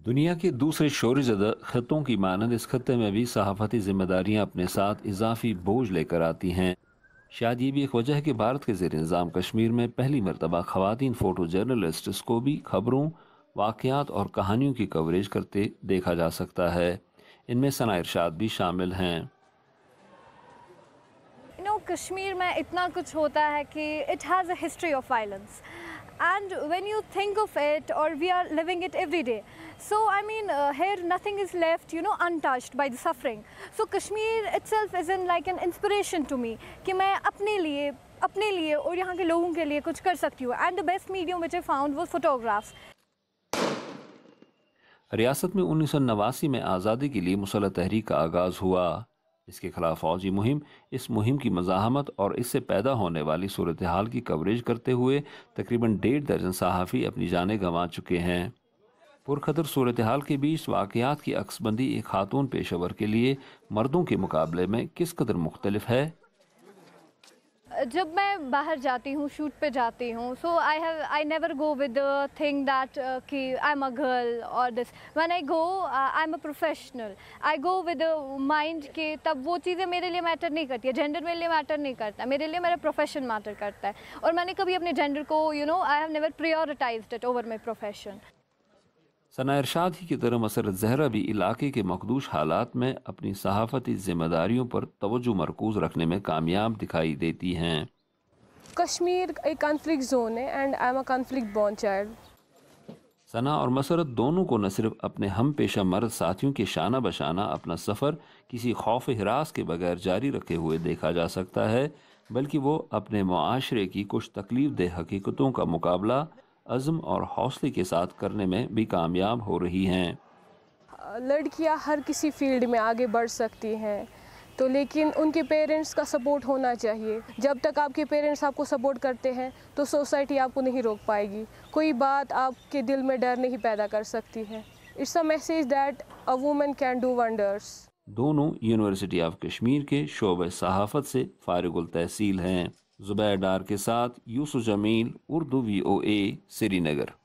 دنیا کے دوسرے شور زدہ خطوں کی مانند اس خطے میں بھی صحافتی ذمہ داریاں اپنے ساتھ اضافی بوجھ لے کر آتی ہیں۔ شاید یہ بھی ایک وجہ ہے کہ بھارت کے زیر نظام کشمیر میں پہلی مرتبہ خواتین فوٹو جرنلسٹس کو بھی خبروں، واقعات اور کہانیوں کی کوریج کرتے دیکھا جا سکتا ہے۔ ان میں ثنا ارشاد بھی شامل ہیں۔ کشمیر میں اتنا کچھ ہوتا ہے کہ it has a history of violence and when you think of it اور we are living it every day, so I mean here nothing is left untouched by the suffering. So Kashmir itself is in like an inspiration to me کہ میں اپنے لیے اور یہاں کے لوگوں کے لیے کچھ کر سکتی ہوں. And the best medium which I found was photographs. ریاست میں 1989 میں آزادی کے لیے مسلح تحریک کا آغاز ہوا۔ اس کے خلاف فوجی مہم، اس مہم کی مزاحمت اور اس سے پیدا ہونے والی صورتحال کی کوریج کرتے ہوئے تقریباً 1.5 درجن صحافی اپنی جانیں گنوا چکے ہیں۔ پرخطر صورتحال کے بیچ واقعات کی عکس بندی ایک خاتون پیشہ ور کے لیے مردوں کے مقابلے میں کس قدر مختلف ہے؟ جب میں باہر جاتی ہوں، شوٹ پہ جاتی ہوں، so I never go with the thing that کہ آئی ایم اے گرل اور this. When I go I am a professional. I go with mind کہ تب وہ چیزیں میرے لیے میٹر نہیں کرتی ہے، جینڈر میرے لیے میٹر نہیں کرتا ہے، میرے لیے میرا پروفیشن میٹر کرتا ہے. اور میں نے کبھی اپنے جینڈر کو I have never prioritized it over my profession. Sana Irshad ہی کی طرح مسرت زہرا بھی علاقے کے مخدوش حالات میں اپنی صحافتی ذمہ داریوں پر توجہ مرکوز رکھنے میں کامیاب دکھائی دیتی ہیں۔ کشمیر ایک کانفلکٹ زون ہے and I am a conflict born child. Sana اور مسرت دونوں کو نہ صرف اپنے ہم پیشہ مرد ساتھیوں کے شانہ بشانہ اپنا سفر کسی خوف ہراس کے بغیر جاری رکھے ہوئے دیکھا جا سکتا ہے، بلکہ وہ اپنے معاشرے کی کچھ تکلیف دہ حقیقتوں کا مقابلہ عزم اور حوصلے کے ساتھ کرنے میں بھی کامیاب ہو رہی ہیں۔ لڑکیاں ہر کسی فیلڈ میں آگے بڑھ سکتی ہیں، تو لیکن ان کے پیرنٹس کا سپورٹ ہونا چاہیے۔ جب تک آپ کے پیرنٹس آپ کو سپورٹ کرتے ہیں تو سوسائٹی آپ کو نہیں روک پائے گی، کوئی بات آپ کے دل میں ڈر نہیں پیدا کر سکتی ہے۔ It's a message that a woman can do wonders. دونوں یونیورسٹی آف کشمیر کے شعبہ صحافت سے فارغ التحصیل ہیں۔ زبیر ڈار کے ساتھ یوسف جمیل، اردو VOA، سری نگر۔